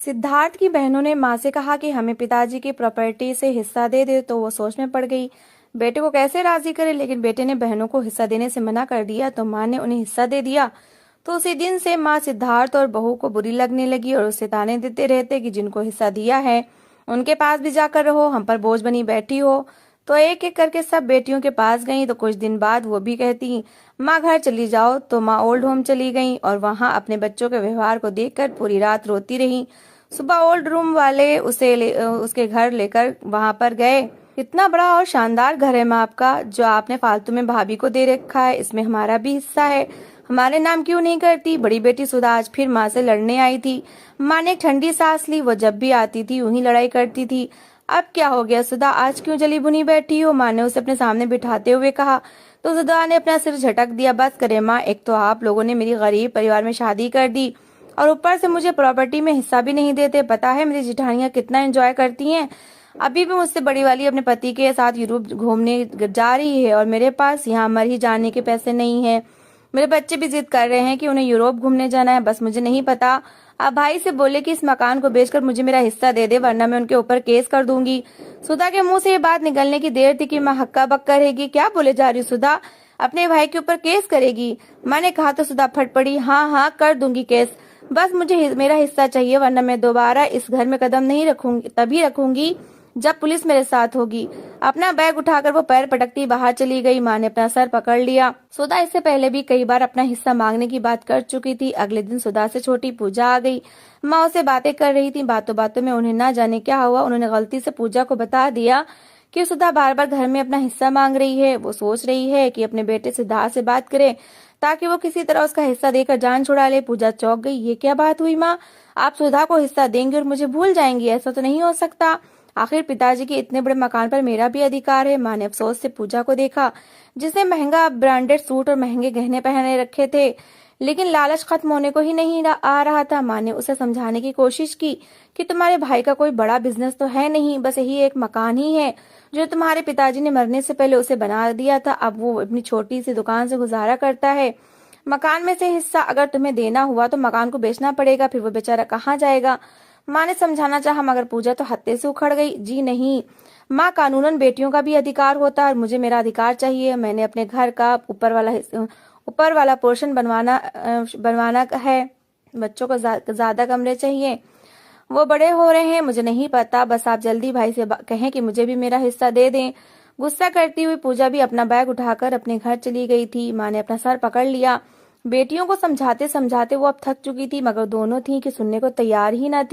सिद्धार्थ की बहनों ने माँ से कहा कि हमें पिताजी की प्रॉपर्टी से हिस्सा दे दे, तो वो सोच में पड़ गई बेटे को कैसे राजी करे। लेकिन बेटे ने बहनों को हिस्सा देने से मना कर दिया, तो माँ ने उन्हें हिस्सा दे दिया। तो उसी दिन से माँ सिद्धार्थ और बहू को बुरी लगने लगी और उसे ताने देते रहते कि जिनको हिस्सा दिया है उनके पास भी जाकर रहो, हम पर बोझ बनी बैठी हो। तो एक एक करके सब बेटियों के पास गईं। तो कुछ दिन बाद वो भी कहती माँ घर चली जाओ। तो माँ ओल्ड होम चली गईं और वहां अपने बच्चों के व्यवहार को देखकर पूरी रात रोती रही। सुबह ओल्ड रूम वाले उसके घर लेकर वहां पर गए। इतना बड़ा और शानदार घर है माँ आपका, जो आपने फालतू में भाभी को दे रखा है, इसमें हमारा भी हिस्सा है, हमारे नाम क्यों नहीं करती। बड़ी बेटी सुधा आज फिर माँ से लड़ने आई थी। माँ ने एक ठंडी सांस ली, वो जब भी आती थी यूं ही लड़ाई करती थी। अब क्या हो गया सुधा, आज क्यों जली भुनी बैठी हो, माँ ने उसे अपने सामने बिठाते हुए कहा। तो सुधा ने अपना सिर झटक दिया। बस करे माँ, एक तो आप लोगों ने मेरी गरीब परिवार में शादी कर दी और ऊपर से मुझे प्रॉपर्टी में हिस्सा भी नहीं देते। पता है मेरी जिठानियां कितना एंजॉय करती हैं। अभी भी मुझसे बड़ी वाली अपने पति के साथ यूरोप घूमने जा रही है और मेरे पास यहाँ मर ही जाने के पैसे नहीं है। मेरे बच्चे भी जिद कर रहे हैं कि उन्हें यूरोप घूमने जाना है, बस मुझे नहीं पता। आप भाई से बोले कि इस मकान को बेचकर मुझे मेरा हिस्सा दे दे, वरना मैं उनके ऊपर केस कर दूंगी। सुधा के मुंह से ये बात निकलने की देर थी कि माँ हक्का बक्का रहेगी। क्या बोले जा रही सुधा, अपने भाई के ऊपर केस करेगी? माँ ने कहा तो सुधा फट पड़ी, हाँ हाँ कर दूंगी केस, बस मुझे मेरा हिस्सा चाहिए, वरना मैं दोबारा इस घर में कदम नहीं रखूंगी। तभी रखूंगी जब पुलिस मेरे साथ होगी। अपना बैग उठाकर वो पैर पटकती बाहर चली गई। माँ ने अपना सर पकड़ लिया। सुधा इससे पहले भी कई बार अपना हिस्सा मांगने की बात कर चुकी थी। अगले दिन सुधा से छोटी पूजा आ गई। माँ उसे बातें कर रही थी। बातों बातों में उन्हें ना जाने क्या हुआ, उन्होंने गलती से पूजा को बता दिया कि सुधा बार बार घर में अपना हिस्सा मांग रही है। वो सोच रही है कि अपने बेटे सिद्धार्थ से बात करे ताकि वो किसी तरह उसका हिस्सा देकर जान छुड़ा ले। पूजा चौंक गई, ये क्या बात हुई माँ, आप सुधा को हिस्सा देंगे और मुझे भूल जाएंगी? ऐसा तो नहीं हो सकता, आखिर पिताजी के इतने बड़े मकान पर मेरा भी अधिकार है। माँ ने अफसोस से पूजा को देखा, जिसने महंगा ब्रांडेड सूट और महंगे गहने पहने रखे थे, लेकिन लालच खत्म होने को ही नहीं आ रहा था। माँ ने उसे समझाने की कोशिश की कि तुम्हारे भाई का कोई बड़ा बिजनेस तो है नहीं, बस यही एक मकान ही है जो तुम्हारे पिताजी ने मरने से पहले उसे बना दिया था। अब वो अपनी छोटी सी दुकान से गुजारा करता है। मकान में से हिस्सा अगर तुम्हें देना हुआ तो मकान को बेचना पड़ेगा, फिर वो बेचारा कहाँ जाएगा? माँ ने समझाना चाहा, मगर पूजा तो हत्ते से उखड़ गई। जी नहीं माँ, कानूनन बेटियों का भी अधिकार होता है, मुझे मेरा अधिकार चाहिए। मैंने अपने घर का ऊपर वाला पोर्शन बनवाना है। बच्चों को ज्यादा कमरे चाहिए, वो बड़े हो रहे हैं, मुझे नहीं पता, बस आप जल्दी भाई से कहें कि मुझे भी मेरा हिस्सा दे दें। गुस्सा करती हुई पूजा भी अपना बैग उठाकर अपने घर चली गई थी। माँ ने अपना सर पकड़ लिया। बेटियों को समझाते समझाते वो अब थक चुकी थी, मगर दोनों थी कि सुनने को तैयार ही ना थी।